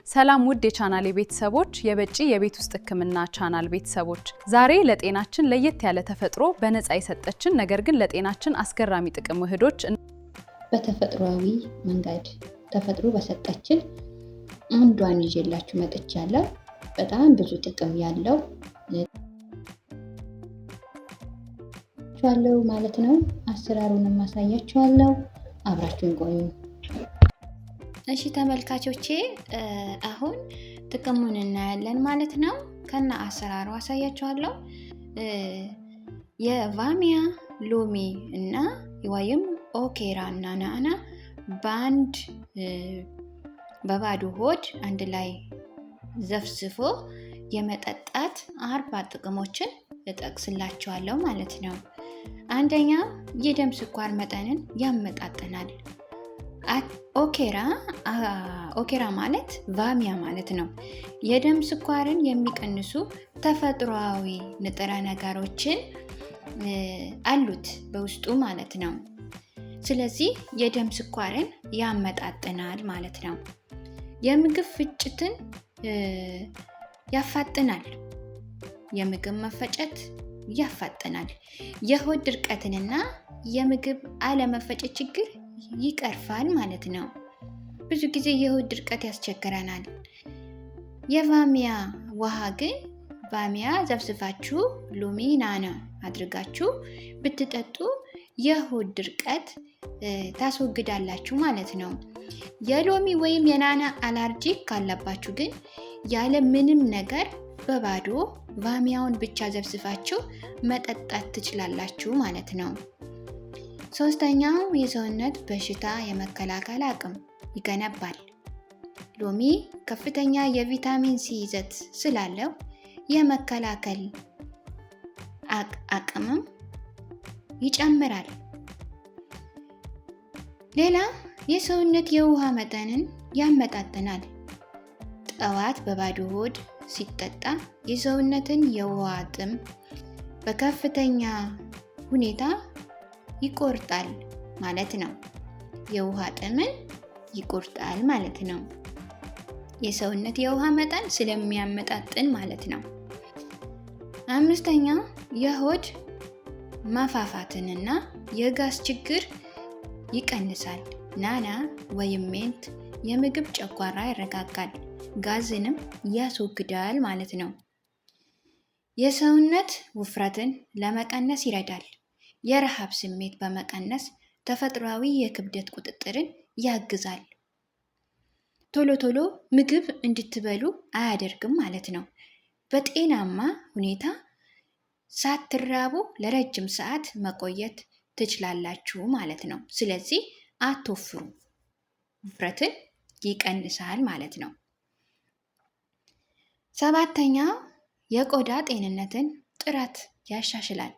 ሰላም ውድ የቻናሌ ቤተሰቦች የበጪ የቤት ውስጥ ህክምና ቻናል ቤተሰቦች ዛሬ ለጤናችን ለየት ያለ ተፈጥሮ በነፃ የሰጠችን ነገር ግን ለጤናችን አስገራሚ ጥቅም ውህዶች በተፈጥሯዊ መንገድ ተፈጥሮ በሰጠችን አንዷን ይዤላችሁ መጥቻለሁ። በጣም ብዙ ጥቅም ያለው ማለት ነው። አሰራሩንም ማሳያችኋለሁ። አብራችሁን ቆዩ። እሺ ተመልካቾቼ አሁን ጥቅሙን እናያለን ማለት ነው። ከና አሰራሩ አሳያችኋለሁ። የቫሚያ ሎሚ እና ወይም ኦኬራ እና ናና ባንድ በባዶ ሆድ አንድ ላይ ዘፍዝፎ የመጠጣት 40 ጥቅሞችን እጠቅስላችኋለሁ ማለት ነው። አንደኛ የደም ስኳር መጠንን ያመጣጥናል። ኦኬራ ማለት ቫሚያ ማለት ነው። የደም ስኳርን የሚቀንሱ ተፈጥሯዊ ንጥረ ነገሮችን አሉት በውስጡ ማለት ነው። ስለዚህ የደም ስኳርን ያመጣጥናል ማለት ነው። የምግብ ፍጭትን ያፋጥናል። የምግብ መፈጨት ያፋጥናል። የሆድ ድርቀትንና የምግብ አለመፈጨት ችግር ይቀርፋል ማለት ነው። ብዙ ጊዜ የሆድ ድርቀት ያስቸግረናል። የቫሚያ ውሃ ግን ቫሚያ ዘፍዝፋችሁ ሎሚ ናና አድርጋችሁ ብትጠጡ የሆድ ድርቀት ታስወግዳላችሁ ማለት ነው። የሎሚ ወይም የናና አለርጂክ ካለባችሁ ግን ያለ ምንም ነገር በባዶ ቫሚያውን ብቻ ዘፍዝፋችሁ መጠጣት ትችላላችሁ ማለት ነው። ሶስተኛው የሰውነት በሽታ የመከላከል አቅም ይገነባል። ሎሚ ከፍተኛ የቪታሚን ሲ ይዘት ስላለው የመከላከል አቅምም ይጨምራል። ሌላ የሰውነት የውሃ መጠንን ያመጣጥናል። ጠዋት በባዶ ሆድ ሲጠጣ የሰውነትን የውሃ ጥም በከፍተኛ ሁኔታ ይቆርጣል ማለት ነው። የውሃ ጥምን ይቆርጣል ማለት ነው። የሰውነት የውሃ መጠን ስለሚያመጣጥን ማለት ነው። አምስተኛ የሆድ መፋፋትንና የጋዝ ችግር ይቀንሳል። ናና ወይም ሜንት የምግብ ጨጓራ ያረጋጋል፣ ጋዝንም ያስወግዳል ማለት ነው። የሰውነት ውፍረትን ለመቀነስ ይረዳል። የረሃብ ስሜት በመቀነስ ተፈጥሯዊ የክብደት ቁጥጥርን ያግዛል። ቶሎ ቶሎ ምግብ እንድትበሉ አያደርግም ማለት ነው። በጤናማ ሁኔታ ሳትራቡ ለረጅም ሰዓት መቆየት ትችላላችሁ ማለት ነው። ስለዚህ አትወፍሩ፣ ውፍረትን ይቀንሳል ማለት ነው። ሰባተኛ የቆዳ ጤንነትን ጥራት ያሻሽላል።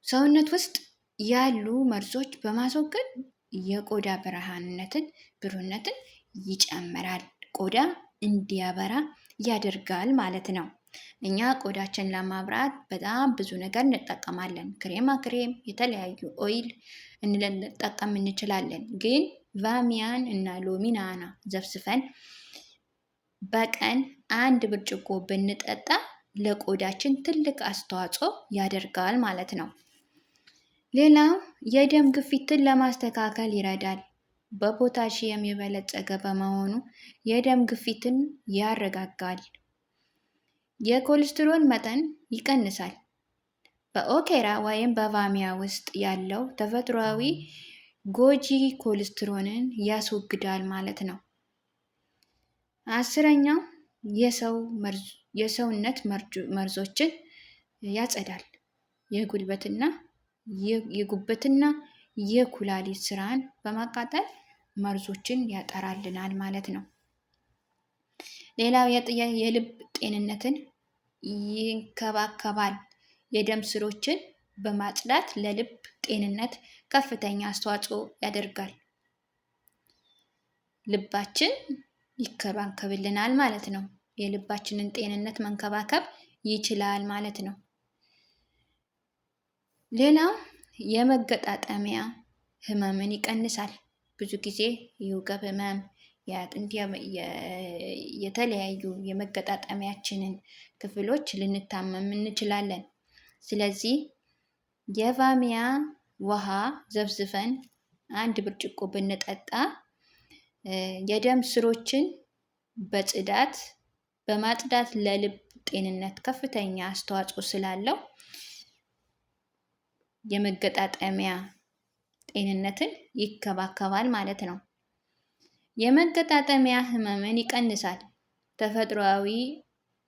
ሰውነት ውስጥ ያሉ መርዞች በማስወገድ የቆዳ ብሩህነትን ይጨምራል። ቆዳ እንዲያበራ ያደርጋል ማለት ነው። እኛ ቆዳችን ለማብራት በጣም ብዙ ነገር እንጠቀማለን። ክሬም፣ የተለያዩ ኦይል እንጠቀም እንችላለን። ግን ቫሚያን እና ሎሚ ናና ዘፍዝፈን በቀን 1 ብርጭቆ ብንጠጣ ለቆዳችን ትልቅ አስተዋጽኦ ያደርጋል ማለት ነው። ሌላው የደም ግፊትን ለማስተካከል ይረዳል። በፖታሺየም የበለጸገ በመሆኑ የደም ግፊትን ያረጋጋል። የኮሌስትሮል መጠን ይቀንሳል። በኦኬራ ወይም በቫሚያ ውስጥ ያለው ተፈጥሯዊ ጎጂ ኮሌስትሮልን ያስወግዳል ማለት ነው። 10ኛው የሰውነት መርዞችን ያጸዳል። የጉበትና የኩላሊት ስራን በማቃጠል መርዞችን ያጠራልናል ማለት ነው። ሌላው የልብ ጤንነትን ይንከባከባል። የደም ስሮችን በማጽዳት ለልብ ጤንነት ከፍተኛ አስተዋጽኦ ያደርጋል። ልባችን ይከባከብልናል ማለት ነው። የልባችንን ጤንነት መንከባከብ ይችላል ማለት ነው። ሌላው የመገጣጠሚያ ህመምን ይቀንሳል። ብዙ ጊዜ የወገብ ህመም፣ የአጥንት የተለያዩ የመገጣጠሚያችንን ክፍሎች ልንታመም እንችላለን። ስለዚህ የባሚያ ውሃ ዘፍዝፈን 1 ብርጭቆ ብንጠጣ የደም ስሮችን በማጽዳት ለልብ ጤንነት ከፍተኛ አስተዋጽኦ ስላለው የመገጣጠሚያ ጤንነትን ይከባከባል ማለት ነው። የመገጣጠሚያ ህመምን ይቀንሳል። ተፈጥሯዊ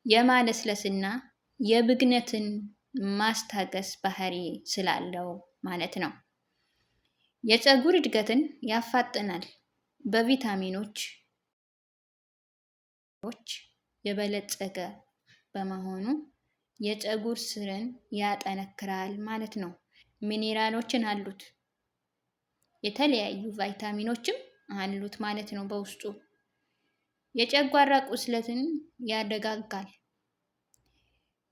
የማለስለስና የብግነትን ማስታገስ ባህሪ ስላለው ማለት ነው። የፀጉር እድገትን ያፋጥናል። በቪታሚኖች የበለጸገ በመሆኑ የፀጉር ስርን ያጠነክራል ማለት ነው። ሚኔራሎችን አሉት። የተለያዩ ቫይታሚኖችም አሉት ማለት ነው በውስጡ። የጨጓራ ቁስለትን ያረጋጋል።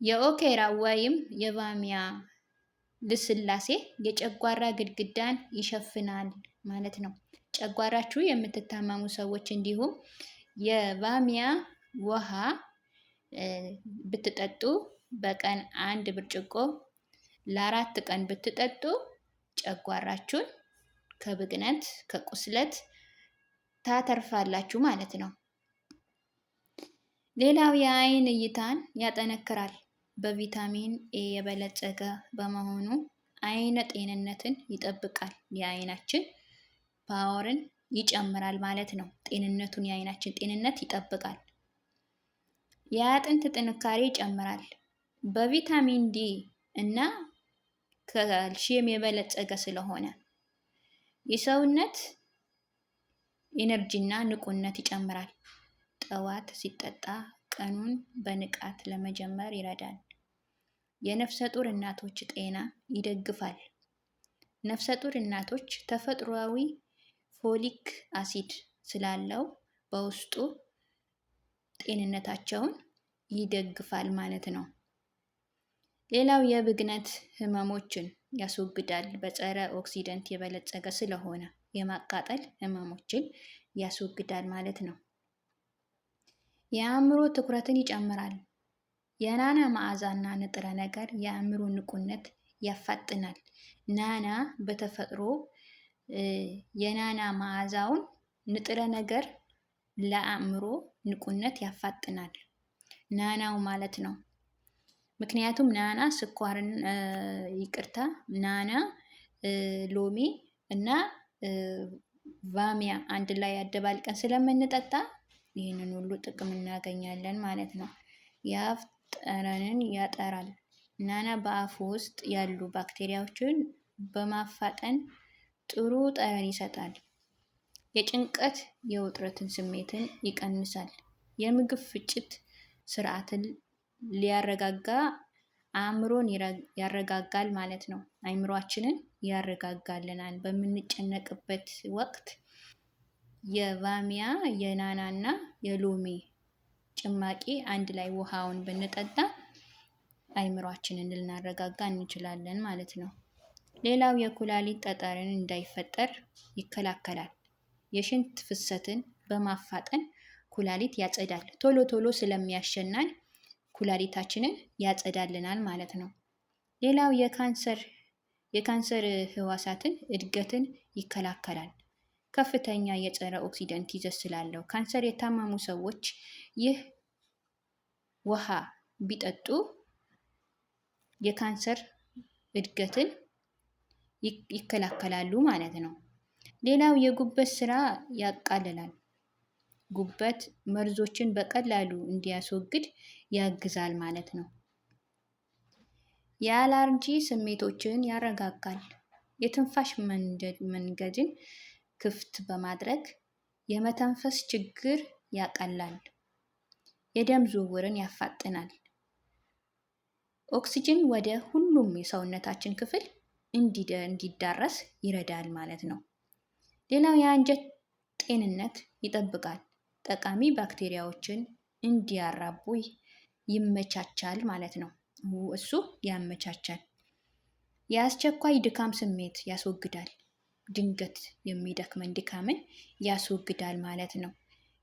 የኦኬራ ወይም የባሚያ ልስላሴ የጨጓራ ግድግዳን ይሸፍናል ማለት ነው። ጨጓራችሁ የምትታመሙ ሰዎች እንዲሁም የባሚያ ውሃ ብትጠጡ በቀን 1 ብርጭቆ ለ4 ቀን ብትጠጡ ጨጓራችሁን ከብግነት ከቁስለት ታተርፋላችሁ ማለት ነው። ሌላው የአይን እይታን ያጠነክራል። በቪታሚን ኤ የበለጸገ በመሆኑ አይነ ጤንነትን ይጠብቃል። የአይናችን ፓወርን ይጨምራል ማለት ነው። የአይናችን ጤንነት ይጠብቃል። የአጥንት ጥንካሬ ይጨምራል። በቪታሚን ዲ እና ካልሲየም የበለጸገ ስለሆነ የሰውነት ኢነርጂና ንቁነት ይጨምራል። ጠዋት ሲጠጣ ቀኑን በንቃት ለመጀመር ይረዳል። የነፍሰ ጡር እናቶች ጤና ይደግፋል። ነፍሰ ጡር እናቶች ተፈጥሯዊ ፎሊክ አሲድ ስላለው በውስጡ ጤንነታቸውን ይደግፋል ማለት ነው። ሌላው የብግነት ህመሞችን ያስወግዳል። በጸረ ኦክሲደንት የበለጸገ ስለሆነ የማቃጠል ህመሞችን ያስወግዳል ማለት ነው። የአእምሮ ትኩረትን ይጨምራል። የናና መዓዛና ንጥረ ነገር የአእምሮ ንቁነት ያፋጥናል። ናና በተፈጥሮ የናና መዓዛውን ንጥረ ነገር ለአእምሮ ንቁነት ያፋጥናል። ናናው ማለት ነው። ምክንያቱም ናና ስኳርን ናና ሎሚ እና ቫሚያ አንድ ላይ አደባልቀን ስለምንጠጣ ይህንን ሁሉ ጥቅም እናገኛለን ማለት ነው። የአፍ ጠረንን ያጠራል። ናና በአፍ ውስጥ ያሉ ባክቴሪያዎችን በማፋጠን ጥሩ ጠረን ይሰጣል። የጭንቀት የውጥረትን ስሜትን ይቀንሳል። የምግብ ፍጭት ስርዓትን ሊያረጋጋ አእምሮን ያረጋጋል ማለት ነው። አእምሯችንን ያረጋጋልናል። በምንጨነቅበት ወቅት የቫሚያ የናና እና የሎሚ ጭማቂ አንድ ላይ ውሃውን ብንጠጣ አእምሯችንን ልናረጋጋ እንችላለን ማለት ነው። ሌላው የኩላሊት ጠጠርን እንዳይፈጠር ይከላከላል። የሽንት ፍሰትን በማፋጠን ኩላሊት ያጸዳል። ቶሎ ቶሎ ስለሚያሸናን ኩላሊታችንን ያጸዳልናል ማለት ነው። ሌላው የካንሰር ህዋሳትን እድገትን ይከላከላል። ከፍተኛ የጸረ ኦክሲደንት ይዘት ስላለው ካንሰር የታመሙ ሰዎች ይህ ውሃ ቢጠጡ የካንሰር እድገትን ይከላከላሉ ማለት ነው። ሌላው የጉበት ስራ ያቃልላል። ጉበት መርዞችን በቀላሉ እንዲያስወግድ ያግዛል ማለት ነው። የአለርጂ ስሜቶችን ያረጋጋል። የትንፋሽ መንገድን ክፍት በማድረግ የመተንፈስ ችግር ያቀላል። የደም ዝውውርን ያፋጥናል። ኦክሲጅን ወደ ሁሉም የሰውነታችን ክፍል እንዲዳረስ ይረዳል ማለት ነው። ሌላው የአንጀት ጤንነት ይጠብቃል። ጠቃሚ ባክቴሪያዎችን እንዲያራቡ ይመቻቻል ማለት ነው። እሱ ያመቻቻል። የአስቸኳይ ድካም ስሜት ያስወግዳል። ድንገት የሚደክመን ድካምን ያስወግዳል ማለት ነው።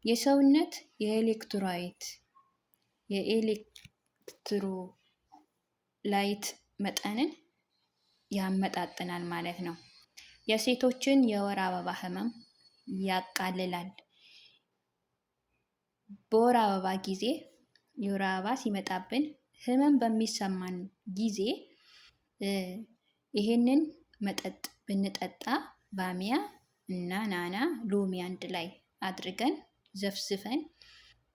የሰውነት የኤሌክትሮላይት መጠንን ያመጣጥናል ማለት ነው። የሴቶችን የወር አበባ ህመም ያቃልላል። በወር አበባ ጊዜ የወር አበባ ሲመጣብን ህመም በሚሰማን ጊዜ ይሄንን መጠጥ ብንጠጣ ባሚያ እና ናና ሎሚ አንድ ላይ አድርገን ዘፍዝፈን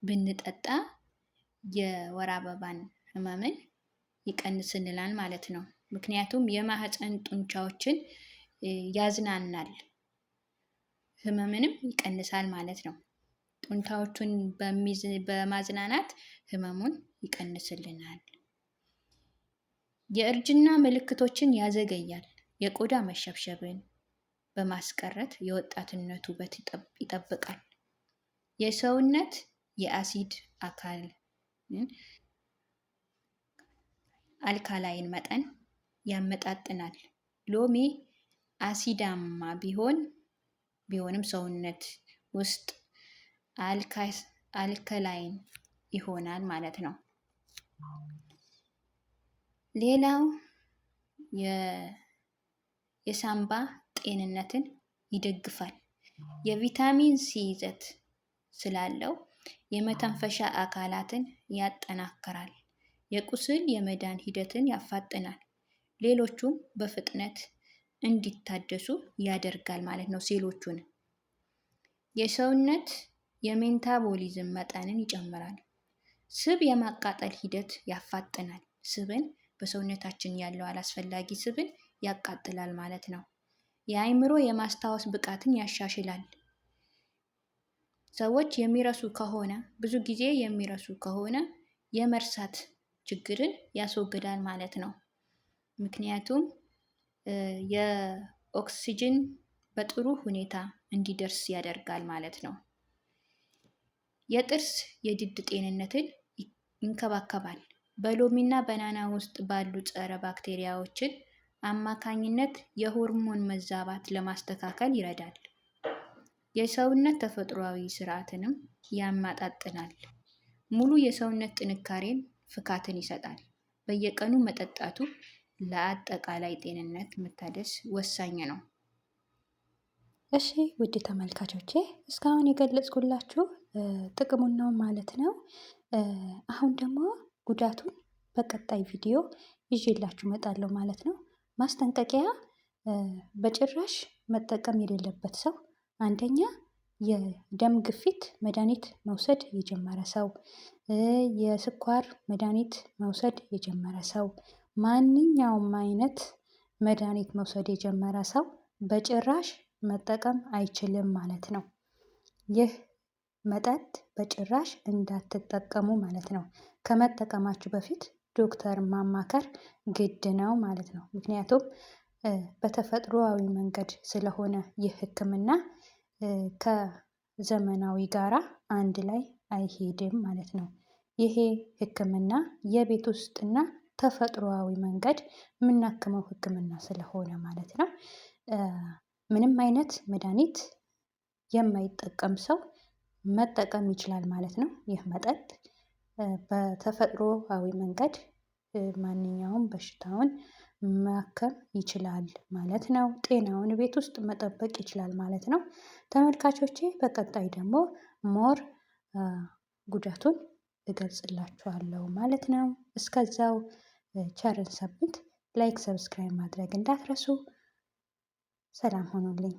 ብንጠጣ የወር አበባን ህመምን ይቀንስልናል ማለት ነው። ምክንያቱም የማህፀን ጡንቻዎችን ያዝናናል፣ ህመምንም ይቀንሳል ማለት ነው። ጡንቻዎቹን በማዝናናት ህመሙን ይቀንስልናል። የእርጅና ምልክቶችን ያዘገያል። የቆዳ መሸብሸብን በማስቀረት የወጣትነት ውበት ይጠብቃል። የሰውነት የአሲድ አልካላይን መጠን ያመጣጥናል። ሎሚ አሲዳማ ቢሆንም ሰውነት ውስጥ አልከላይን ይሆናል ማለት ነው። ሌላው የሳምባ ጤንነትን ይደግፋል። የቪታሚን ሲ ይዘት ስላለው የመተንፈሻ አካላትን ያጠናክራል። የቁስል የመዳን ሂደትን ያፋጥናል። ሌሎቹም በፍጥነት እንዲታደሱ ያደርጋል ማለት ነው ሴሎቹን። የሰውነት የሜታቦሊዝም መጠንን ይጨምራል። ስብ የማቃጠል ሂደት ያፋጥናል። ስብን በሰውነታችን ያለው አላስፈላጊ ስብን ያቃጥላል ማለት ነው። የአእምሮ የማስታወስ ብቃትን ያሻሽላል። ሰዎች ብዙ ጊዜ የሚረሱ ከሆነ የመርሳት ችግርን ያስወግዳል ማለት ነው። ምክንያቱም የኦክሲጅን በጥሩ ሁኔታ እንዲደርስ ያደርጋል ማለት ነው። የጥርስ የድድ ጤንነትን ይንከባከባል። በሎሚና በናና ውስጥ ባሉ ጸረ ባክቴሪያዎችን አማካኝነት የሆርሞን መዛባት ለማስተካከል ይረዳል። የሰውነት ተፈጥሯዊ ስርዓትንም ያመጣጥናል። ሙሉ የሰውነት ጥንካሬን ፍካትን ይሰጣል። በየቀኑ መጠጣቱ ለአጠቃላይ ጤንነት መታደስ ወሳኝ ነው። እሺ ውድ ተመልካቾቼ እስካሁን የገለጽኩላችሁ ጥቅሙን ነው ማለት ነው። አሁን ደግሞ ጉዳቱን በቀጣይ ቪዲዮ ይዤላችሁ እመጣለሁ ማለት ነው። ማስጠንቀቂያ፣ በጭራሽ መጠቀም የሌለበት ሰው አንደኛ የደም ግፊት መድኃኒት መውሰድ የጀመረ ሰው፣ የስኳር መድኃኒት መውሰድ የጀመረ ሰው፣ ማንኛውም አይነት መድኃኒት መውሰድ የጀመረ ሰው በጭራሽ መጠቀም አይችልም ማለት ነው። ይህ መጠጥ በጭራሽ እንዳትጠቀሙ ማለት ነው። ከመጠቀማችሁ በፊት ዶክተር ማማከር ግድ ነው ማለት ነው። ምክንያቱም በተፈጥሮአዊ መንገድ ስለሆነ ይህ ሕክምና ከዘመናዊ ጋራ አንድ ላይ አይሄድም ማለት ነው። ይሄ ሕክምና የቤት ውስጥና ተፈጥሮአዊ መንገድ የምናክመው ሕክምና ስለሆነ ማለት ነው። ምንም አይነት መድኃኒት የማይጠቀም ሰው መጠቀም ይችላል ማለት ነው። ይህ መጠጥ በተፈጥሮአዊ መንገድ ማንኛውም በሽታውን ማከም ይችላል ማለት ነው። ጤናውን ቤት ውስጥ መጠበቅ ይችላል ማለት ነው። ተመልካቾቼ በቀጣይ ደግሞ ሞር ጉዳቱን እገልጽላችኋለሁ ማለት ነው። እስከዛው ቸርን ሰንብት። ላይክ፣ ሰብስክራይብ ማድረግ እንዳትረሱ። ሰላም ሆኑልኝ።